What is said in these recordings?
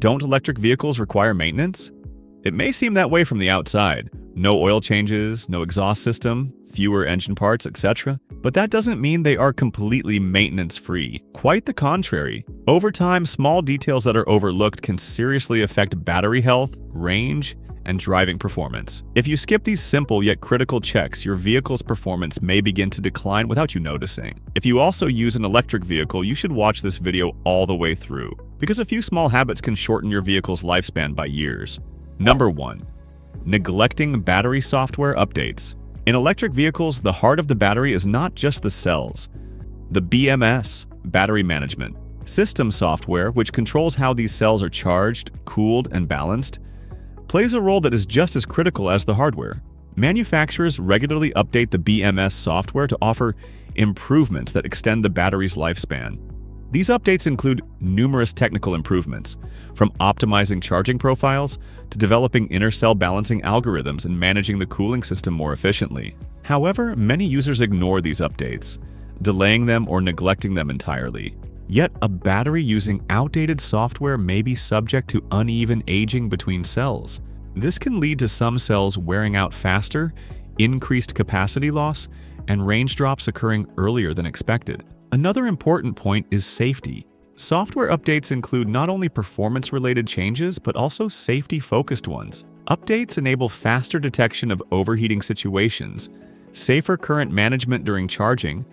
Don't electric vehicles require maintenance? It may seem that way from the outside. No oil changes, no exhaust system, fewer engine parts, etc. But that doesn't mean they are completely maintenance-free. Quite the contrary. Over time, small details that are overlooked can seriously affect battery health, range, and driving performance. If you skip these simple yet critical checks, your vehicle's performance may begin to decline without you noticing. If you also use an electric vehicle, you should watch this video all the way through, because a few small habits can shorten your vehicle's lifespan by years. Number 1. Neglecting battery software updates. In electric vehicles, the heart of the battery is not just the cells. The BMS, battery management system software, which controls how these cells are charged, cooled, and balanced, plays a role that is just as critical as the hardware. Manufacturers regularly update the BMS software to offer improvements that extend the battery's lifespan. These updates include numerous technical improvements, from optimizing charging profiles to developing inner cell balancing algorithms and managing the cooling system more efficiently. However, many users ignore these updates, delaying them or neglecting them entirely. Yet, a battery using outdated software may be subject to uneven aging between cells. This can lead to some cells wearing out faster, increased capacity loss, and range drops occurring earlier than expected. Another important point is safety. Software updates include not only performance-related changes, but also safety-focused ones. Updates enable faster detection of overheating situations, safer current management during charging,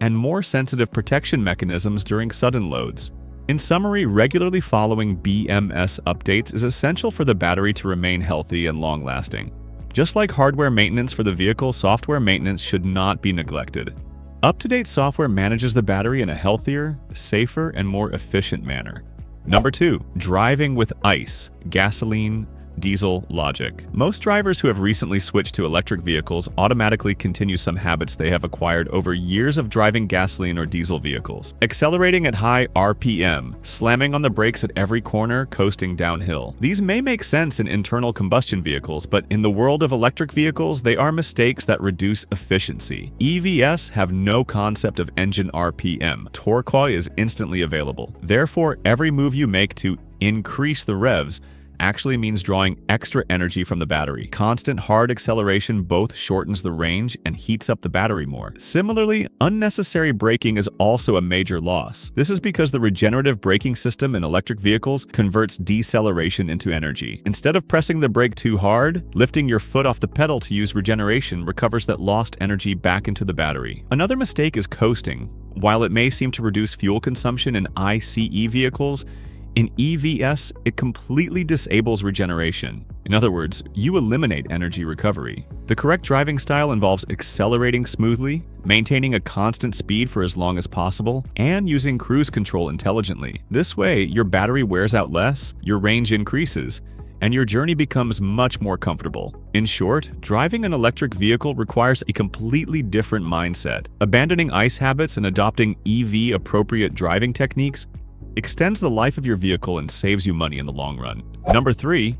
and more sensitive protection mechanisms during sudden loads. In summary, regularly following BMS updates is essential for the battery to remain healthy and long-lasting. Just like hardware maintenance for the vehicle, software maintenance should not be neglected. Up-to-date software manages the battery in a healthier, safer, and more efficient manner. Number 2. Driving with ICE, gasoline, diesel logic. Most drivers who have recently switched to electric vehicles automatically continue some habits they have acquired over years of driving gasoline or diesel vehicles. Accelerating at high RPM, slamming on the brakes at every corner, coasting downhill. These may make sense in internal combustion vehicles, but in the world of electric vehicles, they are mistakes that reduce efficiency. EVs have no concept of engine RPM. Torque is instantly available. Therefore, every move you make to increase the revs actually means drawing extra energy from the battery. Constant hard acceleration both shortens the range and heats up the battery more. Similarly, unnecessary braking is also a major loss. This is because the regenerative braking system in electric vehicles converts deceleration into energy. Instead of pressing the brake too hard, lifting your foot off the pedal to use regeneration recovers that lost energy back into the battery. Another mistake is coasting. While it may seem to reduce fuel consumption in ICE vehicles, in EVs, it completely disables regeneration. In other words, you eliminate energy recovery. The correct driving style involves accelerating smoothly, maintaining a constant speed for as long as possible, and using cruise control intelligently. This way, your battery wears out less, your range increases, and your journey becomes much more comfortable. In short, driving an electric vehicle requires a completely different mindset. Abandoning ICE habits and adopting EV-appropriate driving techniques extends the life of your vehicle and saves you money in the long run. Number 3.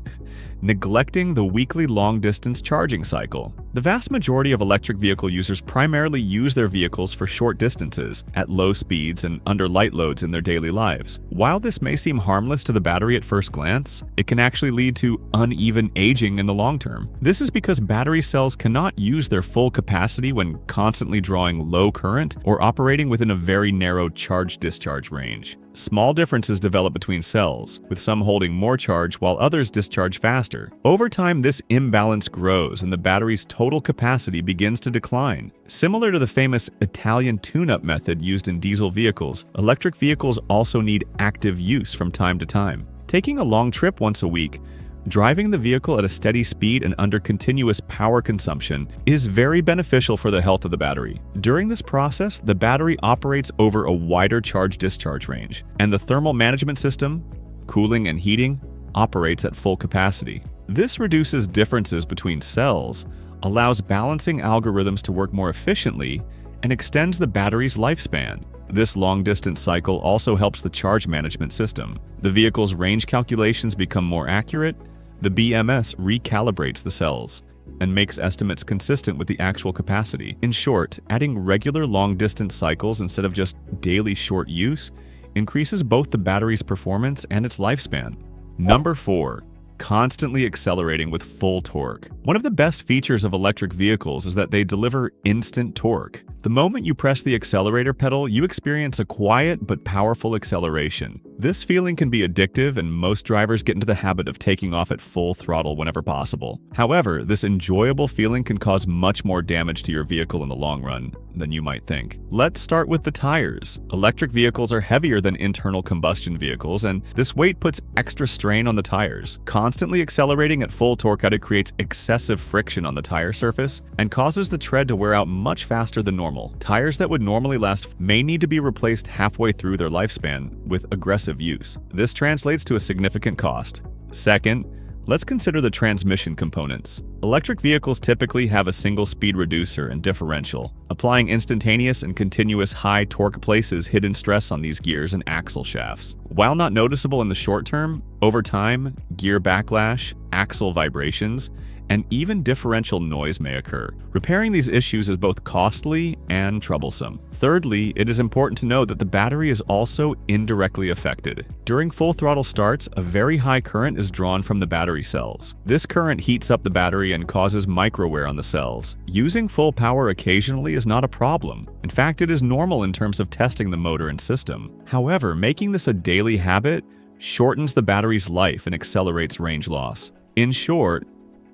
Neglecting the weekly long-distance charging cycle. The vast majority of electric vehicle users primarily use their vehicles for short distances, at low speeds and under light loads in their daily lives. While this may seem harmless to the battery at first glance, it can actually lead to uneven aging in the long term. This is because battery cells cannot use their full capacity when constantly drawing low current or operating within a very narrow charge-discharge range. Small differences develop between cells, with some holding more charge while others discharge faster. Over time, this imbalance grows and the battery's total capacity begins to decline. Similar to the famous Italian tune-up method used in diesel vehicles, electric vehicles also need active use from time to time. Taking a long trip once a week, driving the vehicle at a steady speed and under continuous power consumption is very beneficial for the health of the battery. During this process, the battery operates over a wider charge-discharge range, and the thermal management system, cooling and heating, operates at full capacity. This reduces differences between cells, allows balancing algorithms to work more efficiently, and extends the battery's lifespan. This long-distance cycle also helps the charge management system. The vehicle's range calculations become more accurate, the BMS recalibrates the cells and makes estimates consistent with the actual capacity. In short, adding regular long-distance cycles instead of just daily short use increases both the battery's performance and its lifespan. Number 4. Constantly accelerating with full torque. One of the best features of electric vehicles is that they deliver instant torque. The moment you press the accelerator pedal, you experience a quiet but powerful acceleration. This feeling can be addictive, and most drivers get into the habit of taking off at full throttle whenever possible. However, this enjoyable feeling can cause much more damage to your vehicle in the long run than you might think. Let's start with the tires. Electric vehicles are heavier than internal combustion vehicles, and this weight puts extra strain on the tires. Constantly accelerating at full torque out creates excessive friction on the tire surface and causes the tread to wear out much faster than normal. Tires that would normally last may need to be replaced halfway through their lifespan with aggressive use. This translates to a significant cost. Second, let's consider the transmission components. Electric vehicles typically have a single speed reducer and differential. Applying instantaneous and continuous high torque places hidden stress on these gears and axle shafts. While not noticeable in the short term, over time, gear backlash, axle vibrations, and even differential noise may occur. Repairing these issues is both costly and troublesome. Thirdly, it is important to know that the battery is also indirectly affected. During full throttle starts, a very high current is drawn from the battery cells. This current heats up the battery and causes microwear on the cells. Using full power occasionally is not a problem. In fact, it is normal in terms of testing the motor and system. However, making this a daily habit shortens the battery's life and accelerates range loss. In short,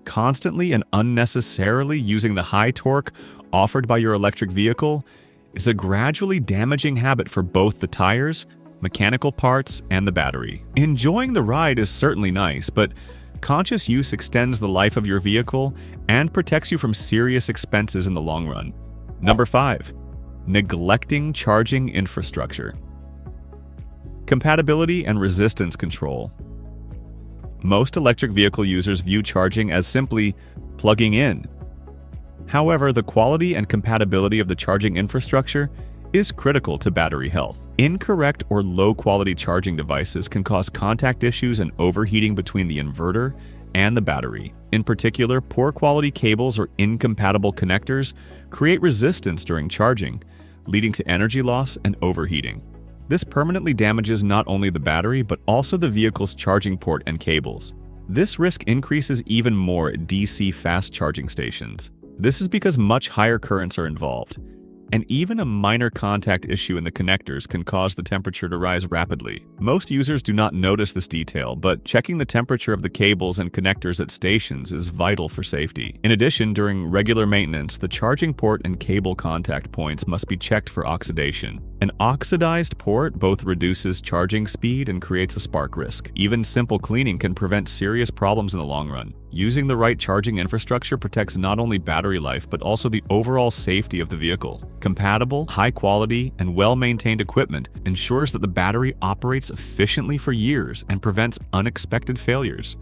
constantly and unnecessarily using the high torque offered by your electric vehicle is a gradually damaging habit for both the tires, mechanical parts, and the battery. Enjoying the ride is certainly nice, but conscious use extends the life of your vehicle and protects you from serious expenses in the long run. Number 5. Neglecting charging infrastructure. Compatibility and resistance control. Most electric vehicle users view charging as simply plugging in. However, the quality and compatibility of the charging infrastructure is critical to battery health. Incorrect or low-quality charging devices can cause contact issues and overheating between the inverter and the battery. In particular, poor quality cables or incompatible connectors create resistance during charging, leading to energy loss and overheating. This permanently damages not only the battery, but also the vehicle's charging port and cables. This risk increases even more at DC fast charging stations. This is because much higher currents are involved, and even a minor contact issue in the connectors can cause the temperature to rise rapidly. Most users do not notice this detail, but checking the temperature of the cables and connectors at stations is vital for safety. In addition, during regular maintenance, the charging port and cable contact points must be checked for oxidation. An oxidized port both reduces charging speed and creates a spark risk. Even simple cleaning can prevent serious problems in the long run. Using the right charging infrastructure protects not only battery life, but also the overall safety of the vehicle. Compatible, high-quality, and well-maintained equipment ensures that the battery operates efficiently for years and prevents unexpected failures.